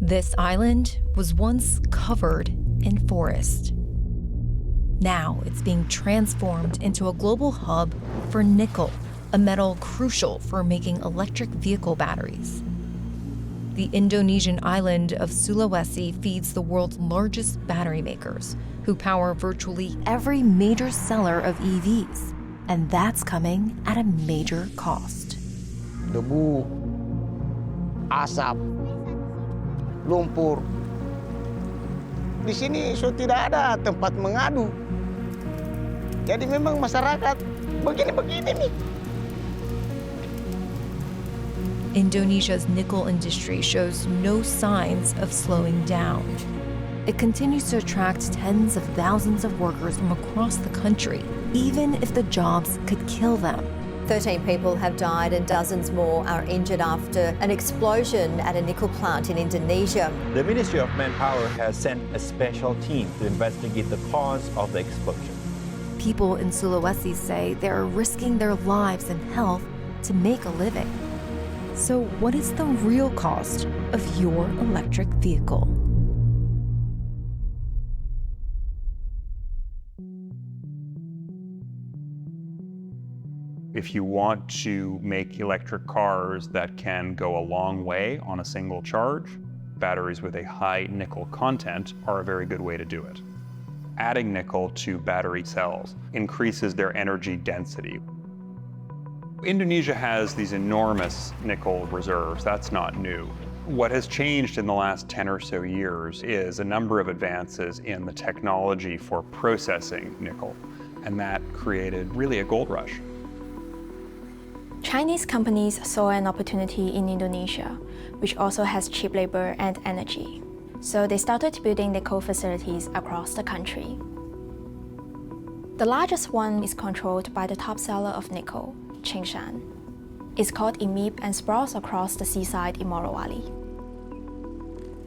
This island was once covered in forest. Now it's being transformed into a global hub for nickel, a metal crucial for making electric vehicle batteries. The Indonesian island of Sulawesi feeds the world's largest battery makers, who power virtually every major seller of EVs. And that's coming at a major cost. Debu, asap, lumpur. Di sini so tidak ada tempat mengadu. Jadi memang masyarakat begini-begini nih. Indonesia's nickel industry shows no signs of slowing down. It continues to attract tens of thousands of workers from across the country, even if the jobs could kill them. 13 people have died and dozens more are injured after an explosion at a nickel plant in Indonesia. The Ministry of Manpower has sent a special team to investigate the cause of the explosion. People in Sulawesi say they are risking their lives and health to make a living. So what is the real cost of your electric vehicle? If you want to make electric cars that can go a long way on a single charge, batteries with a high nickel content are a very good way to do it. Adding nickel to battery cells increases their energy density. Indonesia has these enormous nickel reserves. That's not new. What has changed in the last 10 or so years is a number of advances in the technology for processing nickel, and that created really a gold rush. Chinese companies saw an opportunity in Indonesia, which also has cheap labor and energy. So they started building nickel facilities across the country. The largest one is controlled by the top seller of nickel, Tsingshan. It's called IMIP and sprawls across the seaside in Morowali.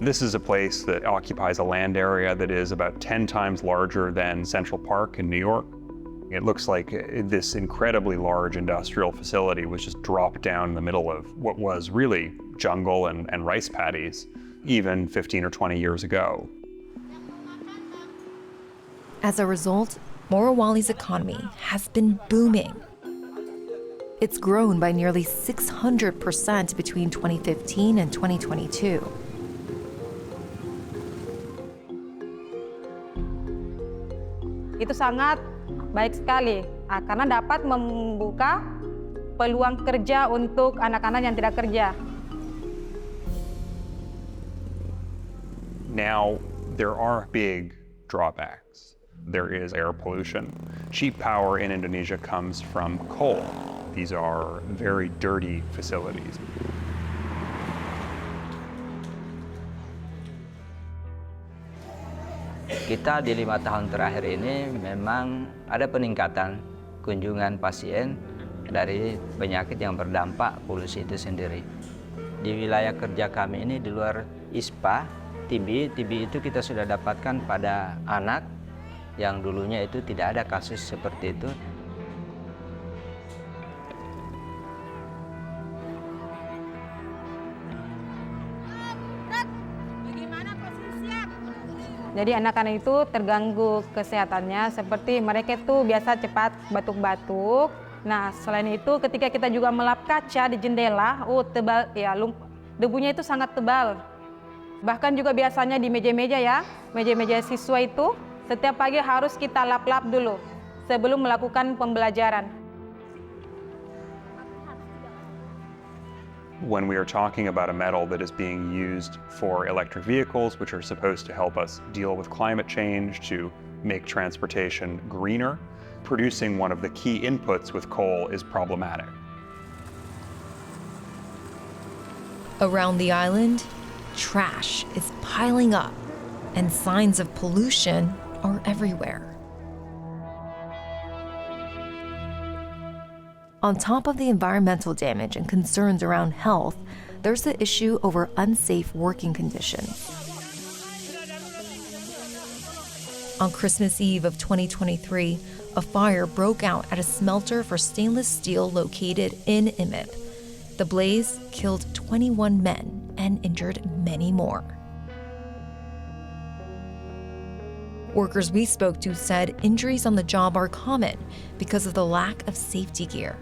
This is a place that occupies a land area that is about 10 times larger than Central Park in New York. It looks like this incredibly large industrial facility was just dropped down in the middle of what was really jungle and rice paddies even 15 or 20 years ago. As a result, Morowali's economy has been booming. It's grown by nearly 600% between 2015 and 2022. Itu sangat baik sekali karena dapat membuka peluang kerja untuk anak-anak yang tidak kerja. Now, there are big drawbacks. There is air pollution. Cheap power in Indonesia comes from coal. These are very dirty facilities. Kita di 5 tahun terakhir ini memang ada peningkatan kunjungan pasien dari penyakit yang berdampak polusi itu sendiri. Di wilayah kerja kami ini di luar ISPA, TB itu kita sudah dapatkan pada anak yang dulunya itu tidak ada kasus seperti itu. Jadi anak-anak itu terganggu kesehatannya, seperti mereka itu biasa cepat batuk-batuk. Nah, selain itu ketika kita juga melap kaca di jendela, tebal ya, debunya itu sangat tebal. Bahkan juga biasanya di meja-meja ya, meja-meja siswa itu setiap pagi harus kita lap-lap dulu sebelum melakukan pembelajaran. When we are talking about a metal that is being used for electric vehicles, which are supposed to help us deal with climate change, to make transportation greener, producing one of the key inputs with coal is problematic. Around the island, trash is piling up, and signs of pollution are everywhere. On top of the environmental damage and concerns around health, there's the issue over unsafe working conditions. On Christmas Eve of 2023, a fire broke out at a smelter for stainless steel located in IMIP. The blaze killed 21 men and injured many more. Workers we spoke to said injuries on the job are common because of the lack of safety gear.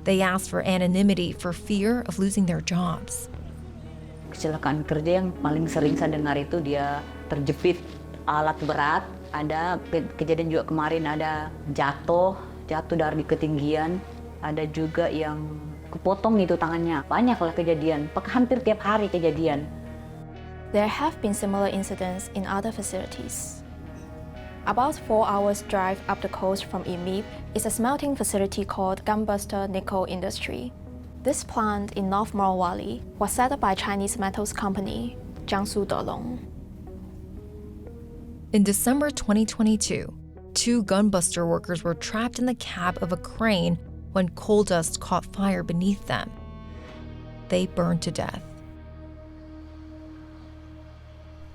They asked for anonymity for fear of losing their jobs. Kecelakaan kerja yang paling sering saya dengar itu dia terjepit alat berat. Ada kejadian juga kemarin ada jatuh dari ketinggian. Ada juga yang kepotong itu tangannya. Banyak lah kejadian, hampir tiap hari kejadian. There have been similar incidents in other facilities. About 4 hours drive up the coast from Imip is a smelting facility called Gunbuster Nickel Industry. This plant in North Morowali was set up by Chinese metals company Jiangsu Delong. In December 2022, 2 gunbuster workers were trapped in the cab of a crane when coal dust caught fire beneath them. They burned to death.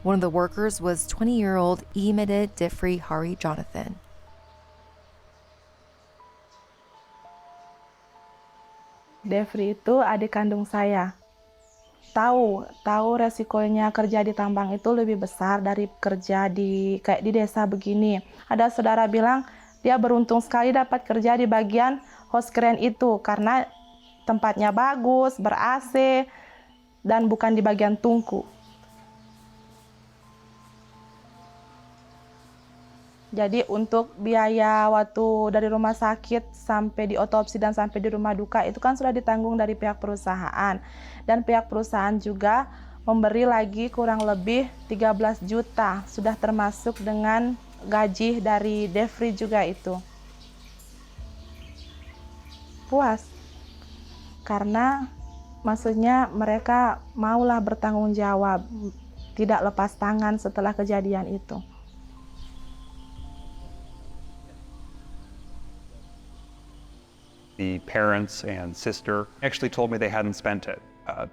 One of the workers was 20-year-old Imede Defri Hari Jonathan. Defri itu adik kandung saya. Tahu resikonya kerja di tambang itu lebih besar dari kerja di desa begini. Ada saudara bilang dia beruntung sekali dapat kerja di bagian host crane itu karena tempatnya bagus, ber-AC, dan bukan di bagian tungku. Jadi untuk biaya waktu dari rumah sakit sampai di otopsi dan sampai di rumah duka itu kan sudah ditanggung dari pihak perusahaan. Dan pihak perusahaan juga memberi lagi kurang lebih 13 juta. Sudah termasuk dengan gaji dari Defri juga itu. Puas. Karena maksudnya mereka maulah bertanggung jawab. Tidak lepas tangan setelah kejadian itu. The parents and sister actually told me they hadn't spent it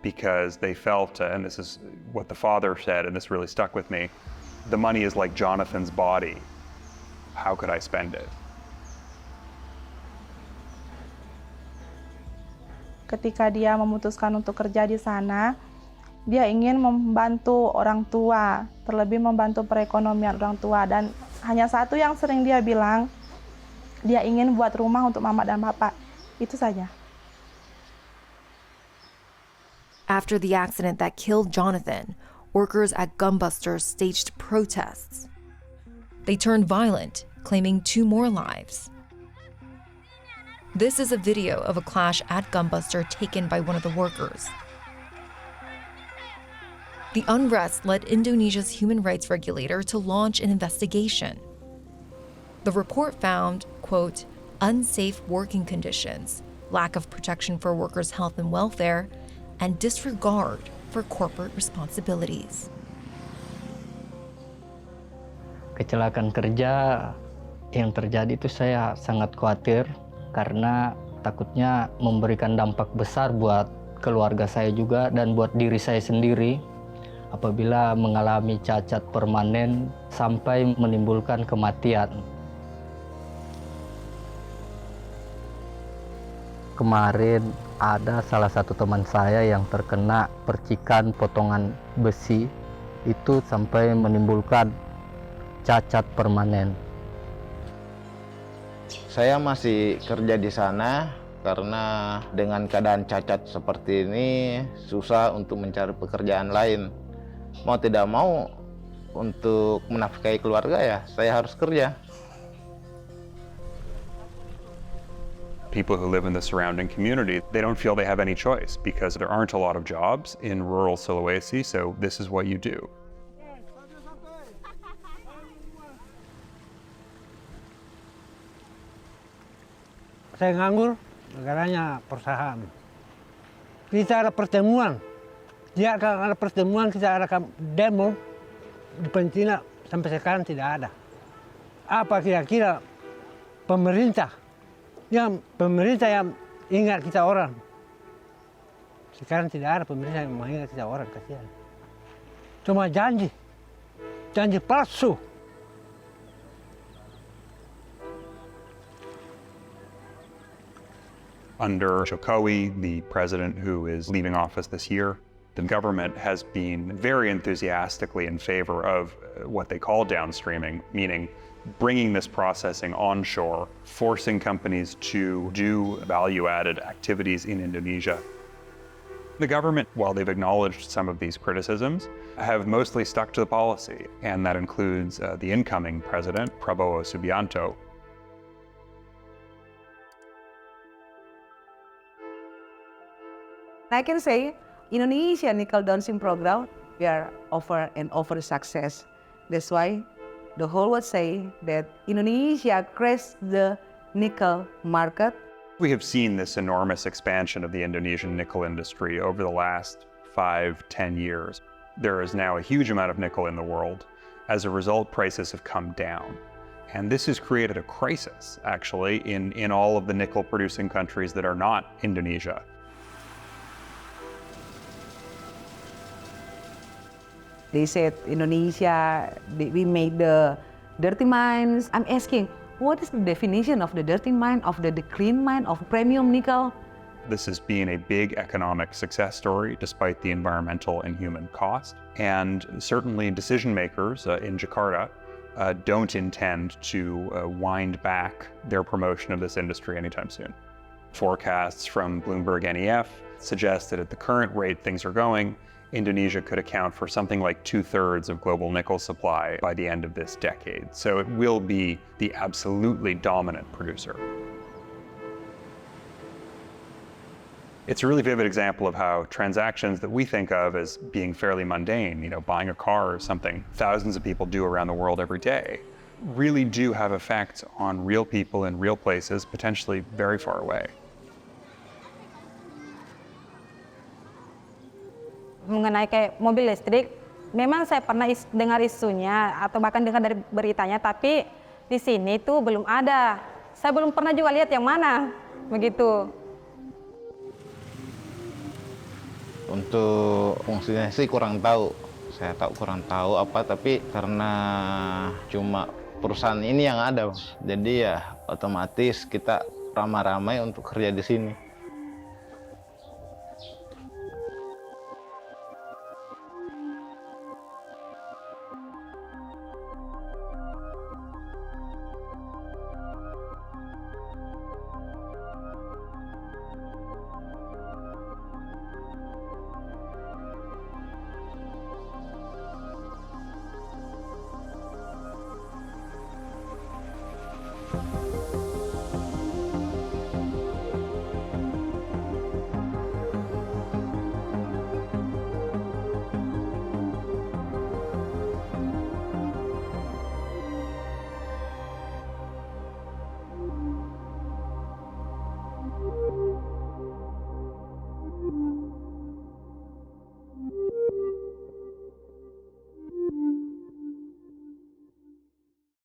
because they felt, and this is what the father said, and this really stuck with me, the money is like Jonathan's body. How could I spend it? Ketika dia memutuskan untuk kerja di sana, dia ingin membantu orang tua, terlebih membantu perekonomian orang tua. Dan hanya satu yang sering dia bilang, dia ingin buat rumah untuk mama dan bapak. Itu saja. After the accident that killed Jonathan, workers at Gunbusters staged protests. They turned violent, claiming 2 more lives. This is a video of a clash at Gunbuster taken by one of the workers. The unrest led Indonesia's human rights regulator to launch an investigation. The report found, quote, unsafe working conditions, lack of protection for workers' health and welfare, and disregard for corporate responsibilities. Kecelakaan kerja yang terjadi itu saya sangat khawatir karena takutnya memberikan dampak besar buat keluarga saya juga dan buat diri saya sendiri apabila mengalami cacat permanen sampai menimbulkan kematian. Kemarin ada salah satu teman saya yang terkena percikan potongan besi itu sampai menimbulkan cacat permanen. Saya masih kerja di sana karena dengan keadaan cacat seperti ini susah untuk mencari pekerjaan lain. Mau tidak mau untuk menafkahi keluarga ya saya harus kerja. People who live in the surrounding community, they don't feel they have any choice because there aren't a lot of jobs in rural Sulawesi, so this is what you do. Saya nganggur, negaranya perusahaan. Kita ada pertemuan. Dia akan ada pertemuan, kita ada demo di Pentina sampai sekarang tidak ada. Apa kira-kira pemerintah yang ingat kita orang. Sekarang tidak ada pemerintah yang mengingat kita orang, kasihan. Cuma janji palsu. Under Jokowi, the president who is leaving office this year, The government has been very enthusiastically in favor of what they call downstreaming, meaning bringing this processing onshore, forcing companies to do value-added activities in Indonesia. The government, while they've acknowledged some of these criticisms, have mostly stuck to the policy, and that includes the incoming president, Prabowo Subianto. I can say Indonesia nickel downstream program, we are over success. That's why the whole world say that Indonesia crashed the nickel market. We have seen this enormous expansion of the Indonesian nickel industry over the last 5-10 years. There is now a huge amount of nickel in the world. As a result, prices have come down. And this has created a crisis, actually, in all of the nickel-producing countries that are not Indonesia. They said Indonesia, we made the dirty mines. I'm asking, what is the definition of the dirty mine, of the clean mine, of premium nickel? This has been a big economic success story despite the environmental and human cost. And certainly decision makers in Jakarta don't intend to wind back their promotion of this industry anytime soon. Forecasts from Bloomberg NEF suggest that at the current rate things are going, Indonesia could account for something like 2/3 of global nickel supply by the end of this decade. So it will be the absolutely dominant producer. It's a really vivid example of how transactions that we think of as being fairly mundane, buying a car or something thousands of people do around the world every day, really do have effects on real people in real places, potentially very far away. Mengenai kayak mobil listrik, memang saya pernah dengar isunya atau bahkan dengar dari beritanya, tapi di sini tuh belum ada. Saya belum pernah juga lihat yang mana, begitu. Untuk fungsinya sih kurang tahu. Saya kurang tahu apa, tapi karena cuma perusahaan ini yang ada, jadi ya otomatis kita ramai-ramai untuk kerja di sini.